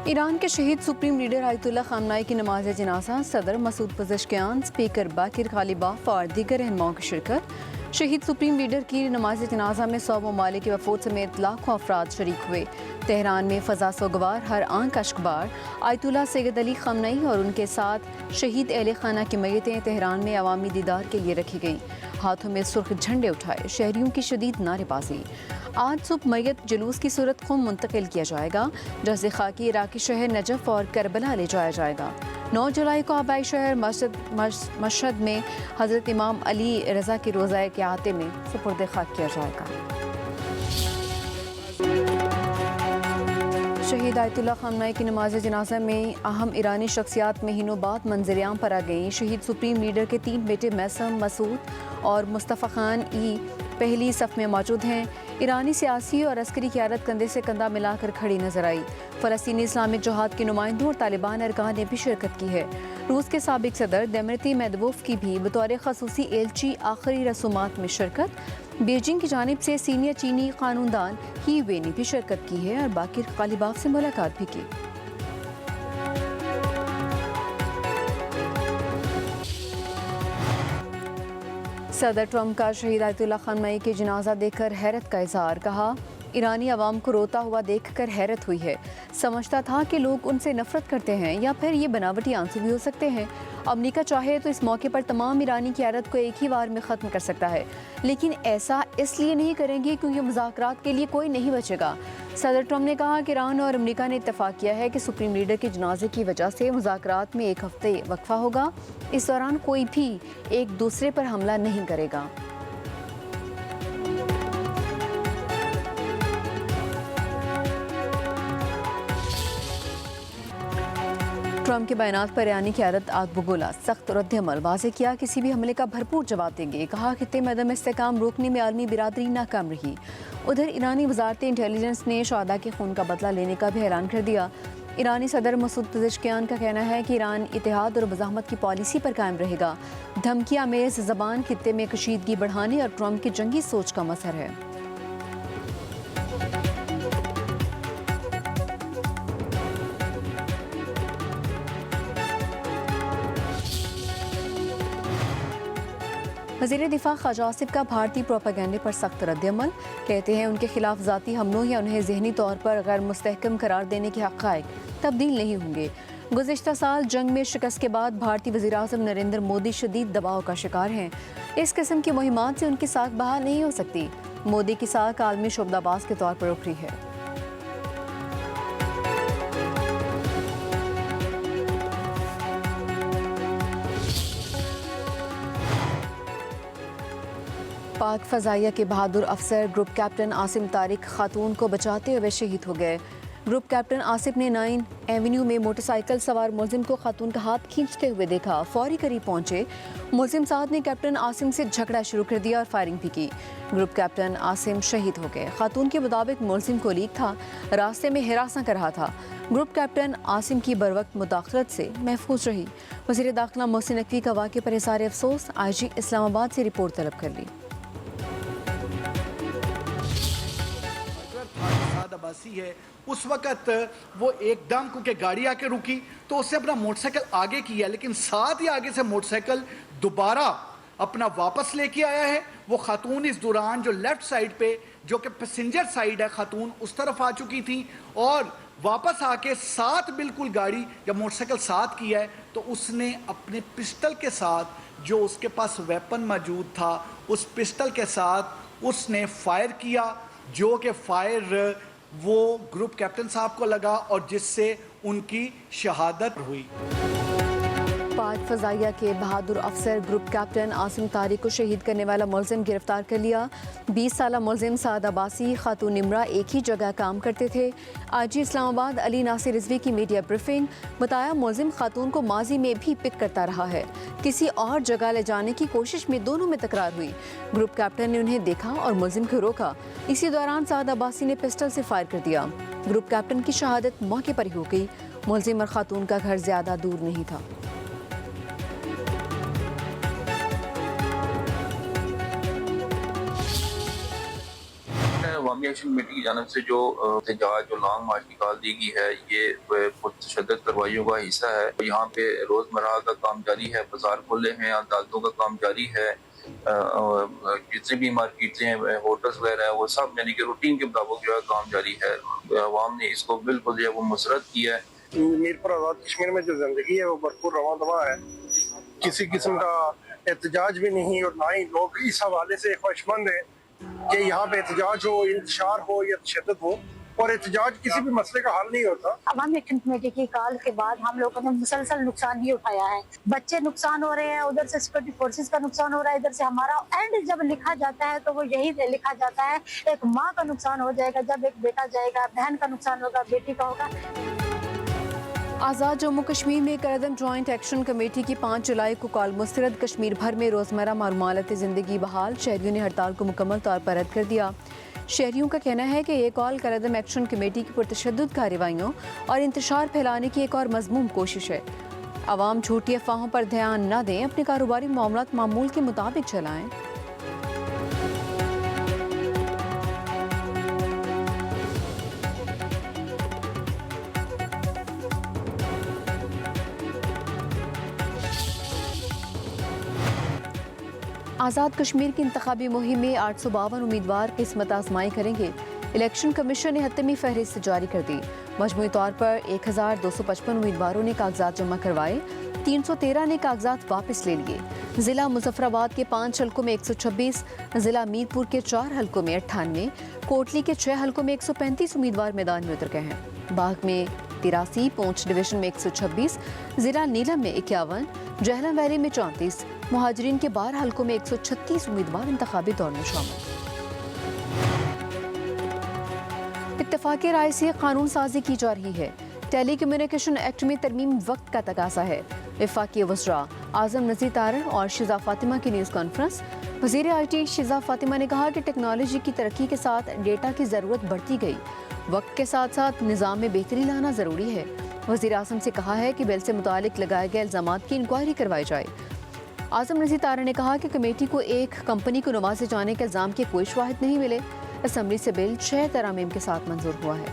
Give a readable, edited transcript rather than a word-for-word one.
ایران کے شہید supreme leader آیت اللہ خامنائی کی نماز جنازہ صدر مسعود پزشکیان، اسپیکر باقر غالباف اور دیگر رہنماؤں کی شرکت۔ شہید سپریم لیڈر کی نماز جنازہ میں 100 ممالک کے وفود سمیت لاکھوں افراد شریک ہوئے۔ تہران میں فضا سوگوار، ہر آنکھ اشکبار۔ آیت اللہ سید علی خامنئی اور ان کے ساتھ شہید اہل خانہ کی میتیں تہران میں عوامی دیدار کے لیے رکھی گئیں۔ ہاتھوں میں سرخ جھنڈے اٹھائے، شہریوں کی شدید نعرے بازی۔ آج صبح میت جلوس کی صورت قم منتقل کیا جائے گا، جیسے خاکی عراقی شہر نجف اور کربلا لے جایا جائے گا۔ 9 جولائی کو آبائی شہر مشہد میں حضرت امام علی رضا کی روضہ قیاتے میں سپرد خاک کیا جائے گا۔ شہید آیت اللہ خامنائی کی نماز جنازہ میں اہم ایرانی شخصیات مہینوں بعد منظر عام پر آ گئیں۔ شہید سپریم لیڈر کے 3 بیٹے میثم، مسعود اور مصطفیٰ خان ای پہلی صف میں موجود ہیں۔ ایرانی سیاسی اور عسکری قیادت کندھے سے کندھا ملا کر کھڑی نظر آئی۔ فلسطینی اسلامک جہاد کے نمائندوں اور طالبان ارکان نے بھی شرکت کی ہے۔ روس کے سابق صدر دمیتری میدووف کی بھی بطور خصوصی ایلچی آخری رسومات میں شرکت۔ بیجنگ کی جانب سے سینئر چینی قانوندان ہی وے نے بھی شرکت کی ہے اور باقر غالباف سے ملاقات بھی کی۔ صدر ٹرمپ کا شہید آیت اللہ خامنئی کے جنازہ دیکھ کر حیرت کا اظہار، کہا ایرانی عوام کو روتا ہوا دیکھ کر حیرت ہوئی ہے۔ سمجھتا تھا کہ لوگ ان سے نفرت کرتے ہیں یا پھر یہ بناوٹی آنسو بھی ہو سکتے ہیں۔ امریکہ چاہے تو اس موقع پر تمام ایرانی قیادت کو ایک ہی وار میں ختم کر سکتا ہے، لیکن ایسا اس لیے نہیں کریں گے کیونکہ مذاکرات کے لیے کوئی نہیں بچے گا۔ صدر ٹرمپ نے کہا کہ ایران اور امریکہ نے اتفاق کیا ہے کہ سپریم لیڈر کے جنازے کی وجہ سے مذاکرات میں 1 ہفتے وقفہ ہوگا۔ اس دوران کوئی بھی ایک دوسرے پر حملہ نہیں کرے گا۔ ٹرمپ کے بیانات پر ایرانی قیادت آگ بگولا، سخت رد عمل، واضح کیا کسی بھی حملے کا بھرپور جواب دیں گے۔ کہا خطے میں عدم استحکام روکنے میں عالمی برادری ناکام رہی۔ ادھر ایرانی وزارت انٹیلیجنس نے شہداء کے خون کا بدلہ لینے کا بھی اعلان کر دیا۔ ایرانی صدر مسعود پزشکیان کا کہنا ہے کہ ایران اتحاد اور مزاحمت کی پالیسی پر قائم رہے گا۔ دھمکی آمیز زبان خطے میں کشیدگی بڑھانے اور ٹرمپ کی جنگی سوچ کا مظہر ہے۔ وزیر دفاع خواجہ آصف کا بھارتی پروپیگنڈے پر سخت رد عمل، کہتے ہیں ان کے خلاف ذاتی حملوں یا انہیں ذہنی طور پر غیر مستحکم قرار دینے کے حقائق تبدیل نہیں ہوں گے۔ گزشتہ سال جنگ میں شکست کے بعد بھارتی وزیراعظم نریندر مودی شدید دباؤ کا شکار ہیں۔ اس قسم کی مہمات سے ان کی ساکھ بحال نہیں ہو سکتی۔ مودی کی ساکھ عالمی شعبدہ باز کے طور پر اکھڑی ہے۔ پاک فضائیہ کے بہادر افسر گروپ کیپٹن عاصم طارق خاتون کو بچاتے ہوئے شہید ہو گئے۔ گروپ کیپٹن عاصم نے 9 ایونیو میں موٹر سائیکل سوار ملزم کو خاتون کا ہاتھ کھینچتے ہوئے دیکھا، فوری قریب پہنچے۔ ملزم سعد نے کیپٹن عاصم سے جھگڑا شروع کر دیا اور فائرنگ بھی کی۔ گروپ کیپٹن عاصم شہید ہو گئے۔ خاتون کے مطابق ملزم کو لیک تھا، راستے میں ہراساں کر رہا تھا۔ گروپ کیپٹن عاصم کی بروقت مداخلت سے محفوظ رہی۔ وزیر داخلہ محسن نقوی کا واقعے پر اظہار افسوس، آئی جی اسلام آباد سے رپورٹ طلب کر لی۔ عباسی ہے، اس وقت وہ ایک دم کیونکہ گاڑی آ کے رکی تو اس سے اپنا موٹر سائیکل آگے کیا، لیکن ساتھ ہی آگے سے موٹر سائیکل دوبارہ اپنا واپس لے کے آیا ہے۔ وہ خاتون اس دوران جو لیفٹ سائیڈ پہ جو کہ پیسنجر سائیڈ ہے، خاتون اس طرف آ چکی تھی اور واپس آ کے ساتھ بالکل گاڑی یا موٹر سائیکل ساتھ کیا ہے تو اس نے اپنے پسٹل کے ساتھ جو اس کے پاس ویپن موجود تھا اس پسٹل کے ساتھ اس نے فائر کیا، جو کہ فائر وہ گروپ کیپٹن صاحب کو لگا اور جس سے ان کی شہادت ہوئی۔ پاک فضائیہ کے بہادر افسر گروپ کیپٹن عاصم طارق کو شہید کرنے والا ملزم گرفتار کر لیا۔ 20 سالہ ملزم سعد عباسی خاتون نمرہ ایک ہی جگہ کام کرتے تھے۔ آئی جی اسلام آباد علی ناصر رضوی کی میڈیا بریفنگ، بتایا ملزم خاتون کو ماضی میں بھی پک کرتا رہا ہے۔ کسی اور جگہ لے جانے کی کوشش میں دونوں میں تکرار ہوئی۔ گروپ کیپٹن نے انہیں دیکھا اور ملزم کو روکا۔ اسی دوران سعد عباسی نے پسٹل سے فائر کر دیا۔ گروپ کیپٹن کی شہادت موقع پر ہی ہو گئی۔ ملزم اور خاتون کا گھر زیادہ دور نہیں تھا۔ عوامی کوآرڈینیشن کمیٹی کی جانب سے جو احتجاج جو لانگ مارچ نکال دی گئی ہے یہ متشدد کارروائیوں کا حصہ ہے. یہاں پہ روزمرہ کا کام جاری ہے, بازار کھلے ہیں, عدالتوں کا کام جاری ہے, جتنے بھی مارکیٹیں ہیں, ہوٹلز وغیرہ ہیں, وہ سب یعنی کہ روٹین کے مطابق جو ہے کام جاری ہے. عوام نے اس کو بالکل جو ہے وہ مسرت کیا ہے. میر پر آزاد کشمیر میں جو زندگی ہے وہ بھرپور رواں دواں ہے. کسی قسم کا احتجاج بھی نہیں, اور نہ ہی لوگ اس حوالے سے خواہشمند ہیں کہ یہاں پہ احتجاج ہو, انتشار ہو یا تشدد ہو, اور احتجاج کسی بھی مسئلے کا حل نہیں ہوتا. عوامی ایکشن کمیٹی کی کال کے بعد ہم لوگوں نے مسلسل نقصان ہی اٹھایا ہے. بچے نقصان ہو رہے ہیں, ادھر سے سیکورٹی فورسز کا نقصان ہو رہا ہے, ادھر سے ہمارا. اینڈ جب لکھا جاتا ہے تو وہ یہی لکھا جاتا ہے ایک ماں کا نقصان ہو جائے گا, جب ایک بیٹا جائے گا, بہن کا نقصان ہوگا, بیٹی کا ہوگا. آزاد جموں کشمیر میں کردم جوائنٹ ایکشن کمیٹی کی 5 جولائی کو کال مسترد. کشمیر بھر میں روزمرہ معلومات زندگی بحال. شہریوں نے ہڑتال کو مکمل طور پر رد کر دیا. شہریوں کا کہنا ہے کہ یہ کال کردم ایکشن کمیٹی کی پرتشدد کارروائیوں اور انتشار پھیلانے کی ایک اور مذموم کوشش ہے. عوام جھوٹی افواہوں پر دھیان نہ دیں, اپنے کاروباری معاملات معمول کے مطابق چلائیں. آزاد کشمیر کی انتخابی مہم میں 852 امیدوار قسمت آزمائی کریں گے. الیکشن کمیشن نے حتمی فہرست جاری کر دی. مجموعی طور پر 1255 امیدواروں نے کاغذات جمع کروائے, 313 نے کاغذات واپس لے لیے. ضلع مظفر آباد کے 5 حلقوں میں 126, ضلع میرپور کے 4 حلقوں میں 98, کوٹلی کے 6 حلقوں میں 135 امیدوار میدان میں اتر گئے ہیں. باغ میں 83, پونچھ ڈویژن میں 126, ضلع نیلم میں 51, جہلم ویلی میں 34, مہاجرین کے 12 حلقوں میں 136 امیدوار انتخابی دور میں شامل. اتفاق رائے سے قانون سازی کی جا رہی ہے. ٹیلی کمیونیکیشن ایکٹ میں ترمیم وقت کا تقاضا ہے. وفاقی وزراء اعظم نذیر تارڑ اور شیزہ فاطمہ کی نیوز کانفرنس. وزیر آئی ٹی شیزہ فاطمہ نے کہا کہ ٹیکنالوجی کی ترقی کے ساتھ ڈیٹا کی ضرورت بڑھتی گئی, وقت کے ساتھ ساتھ نظام میں بہتری لانا ضروری ہے. وزیر اعظم سے کہا ہے کہ بل سے متعلق لگائے گئے الزامات کی انکوائری کروائی جائے. اعظم نذیر تارڑ نے کہا کہ کمیٹی کو ایک کمپنی کو نوازے جانے کے الزام کے کوئی شواہد نہیں ملے. اسمبلی سے بل 6 ترامیم کے ساتھ منظور ہوا ہے.